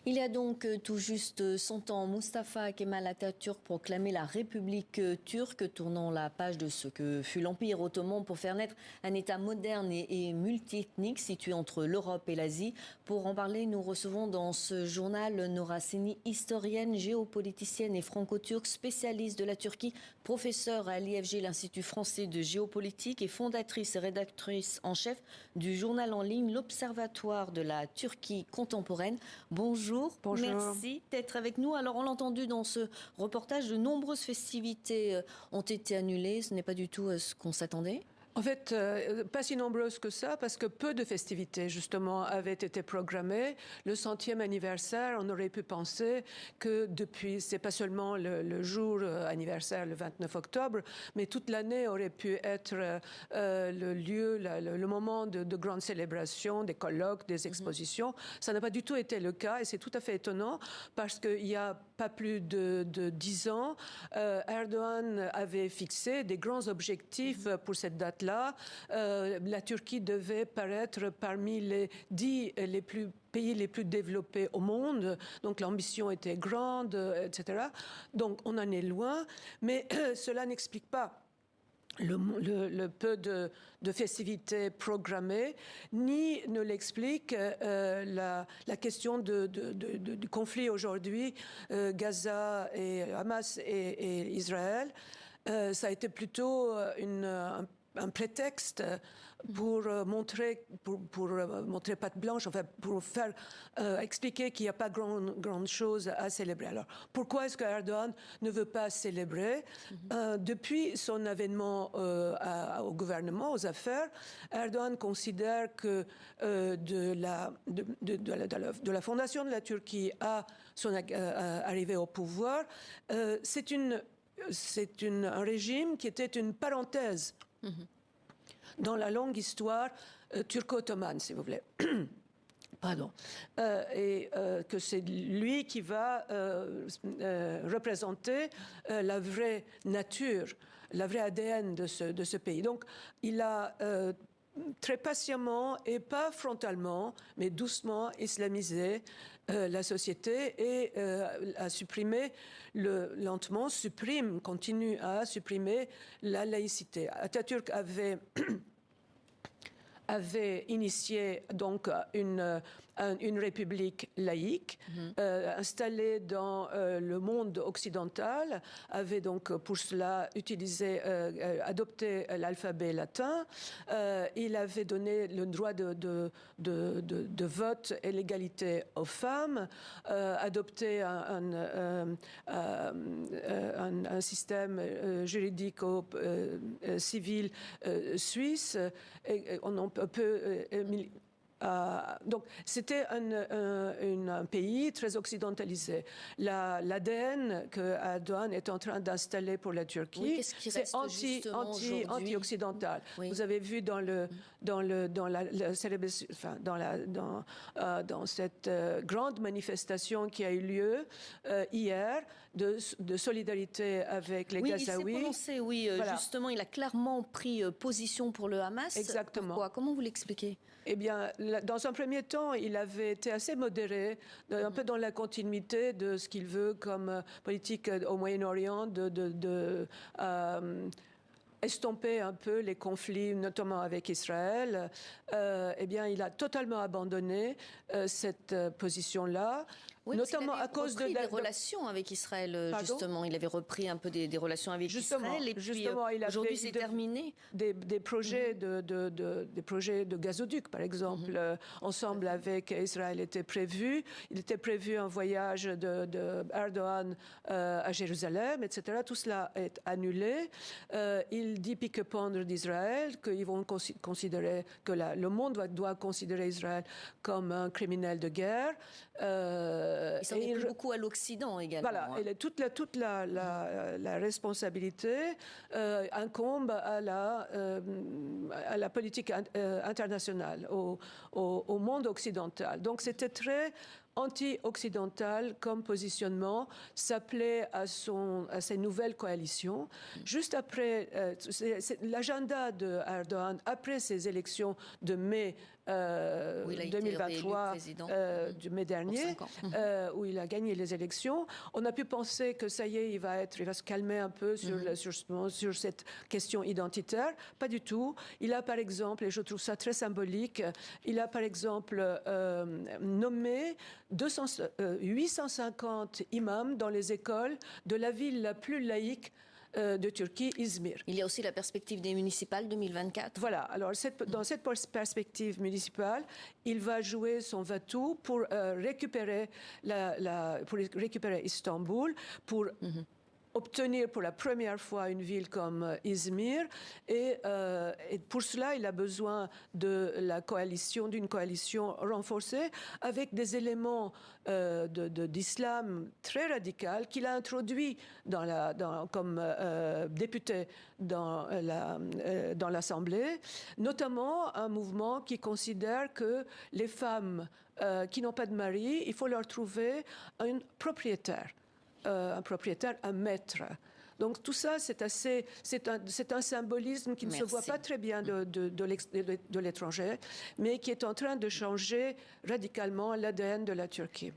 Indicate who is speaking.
Speaker 1: Il y a donc tout juste 100 ans, Mustafa Kemal Atatürk proclamait la République turque, tournant la page de ce que fut l'Empire ottoman pour faire naître un État moderne et multiethnique situé entre l'Europe et l'Asie. Pour en parler, nous recevons dans ce journal Nora Seni, historienne, géopoliticienne et franco-turque, spécialiste de la Turquie, professeure à l'IFG, l'Institut français de géopolitique, et fondatrice et rédactrice en chef du journal en ligne L'Observatoire de la Turquie contemporaine. Bonjour.
Speaker 2: Bonjour.
Speaker 1: Merci d'être avec nous. Alors, on l'a entendu dans ce reportage, de nombreuses festivités ont été annulées. Ce n'est pas du tout ce qu'on s'attendait.
Speaker 2: En fait, pas si nombreuses que ça, parce que peu de festivités, justement, avaient été programmées. Le 100e anniversaire, on aurait pu penser que depuis, c'est pas seulement le jour anniversaire, le 29 octobre, mais toute l'année aurait pu être le lieu, le moment de grandes célébrations, des colloques, des expositions. Ça n'a pas du tout été le cas, et c'est tout à fait étonnant, parce qu'il y a pas plus de 10 ans, Erdogan avait fixé des grands objectifs pour cette date-là. La Turquie devait paraître parmi les 10 pays les plus développés au monde. Donc l'ambition était grande, etc. Donc on en est loin, mais cela n'explique pas le peu de festivités programmées, ni ne l'explique la question du conflit aujourd'hui, Gaza et Hamas et Israël. Ça a été plutôt un prétexte pour montrer patte blanche, enfin pour faire expliquer qu'il n'y a pas grande chose à célébrer. Alors pourquoi est-ce que Erdogan ne veut pas célébrer? Depuis son avènement au gouvernement, aux affaires, Erdogan considère que de la fondation de la Turquie à son arrivée au pouvoir, c'est un régime qui était une parenthèse dans la longue histoire turco-ottomane, si vous voulez. Pardon. Et que c'est lui qui va représenter la vraie nature, la vraie ADN de ce pays. Donc, il a très patiemment et pas frontalement, mais doucement islamisé la société et a supprimé, continue à supprimer la laïcité. Atatürk avait initié donc une république laïque installée dans le monde occidental, avait donc pour cela adopté l'alphabet latin. Il avait donné le droit de vote et l'égalité aux femmes, adopté un système juridique civil suisse. Et on peut donc, c'était un pays très occidentalisé. L'ADN que Erdogan est en train d'installer pour la Turquie, c'est anti-occidental. Oui. Vous avez vu dans cette grande manifestation qui a eu lieu hier de solidarité avec les Gazaouis.
Speaker 1: Il s'est prononcé, voilà. Justement, il a clairement pris position pour le Hamas.
Speaker 2: Exactement.
Speaker 1: Pourquoi? Comment vous l'expliquez?
Speaker 2: Eh bien, dans un premier temps, il avait été assez modéré, un peu dans la continuité de ce qu'il veut comme politique au Moyen-Orient, estomper un peu les conflits, notamment avec Israël. Eh bien, il a totalement abandonné cette position-là.
Speaker 1: Oui, notamment à cause de des relations avec Israël, justement. Il avait repris un peu des relations avec Israël. Et puis, aujourd'hui, c'est terminé.
Speaker 2: Des projets des projets de gazoduc, par exemple, ensemble avec Israël était prévu. Il était prévu un voyage de Erdogan à Jérusalem, etc. Tout cela est annulé. Il dit pique-pendre d'Israël, qu'ils vont considérer que le monde doit considérer Israël comme un criminel de guerre.
Speaker 1: Il s'en est pris beaucoup à l'Occident également.
Speaker 2: Voilà, et toute la responsabilité incombe à la politique internationale, au monde occidental. Donc c'était très anti-occidental comme positionnement, s'appelait à ces nouvelles coalitions. Juste après, l'agenda de Erdogan, après ces élections de mai
Speaker 1: Où il a été
Speaker 2: 2023
Speaker 1: président.
Speaker 2: du mai dernier, où il a gagné les élections. On a pu penser que ça y est, il va se calmer un peu sur cette question identitaire. Pas du tout. Il a par exemple, et je trouve ça très symbolique, il a par exemple nommé 850 imams dans les écoles de la ville la plus laïque de Turquie, Izmir.
Speaker 1: Il y a aussi la perspective des municipales 2024.
Speaker 2: Voilà, alors dans cette perspective municipale, il va jouer son va-tout pour récupérer Istanbul, pour obtenir pour la première fois une ville comme Izmir. Et pour cela, il a besoin d'une coalition renforcée avec des éléments d'islam très radical qu'il a introduit comme député dans l'Assemblée, notamment un mouvement qui considère que les femmes qui n'ont pas de mari, il faut leur trouver un propriétaire, un maître. Donc tout ça, c'est un symbolisme qui ne se voit pas très bien de l'étranger, mais qui est en train de changer radicalement l'ADN de la Turquie.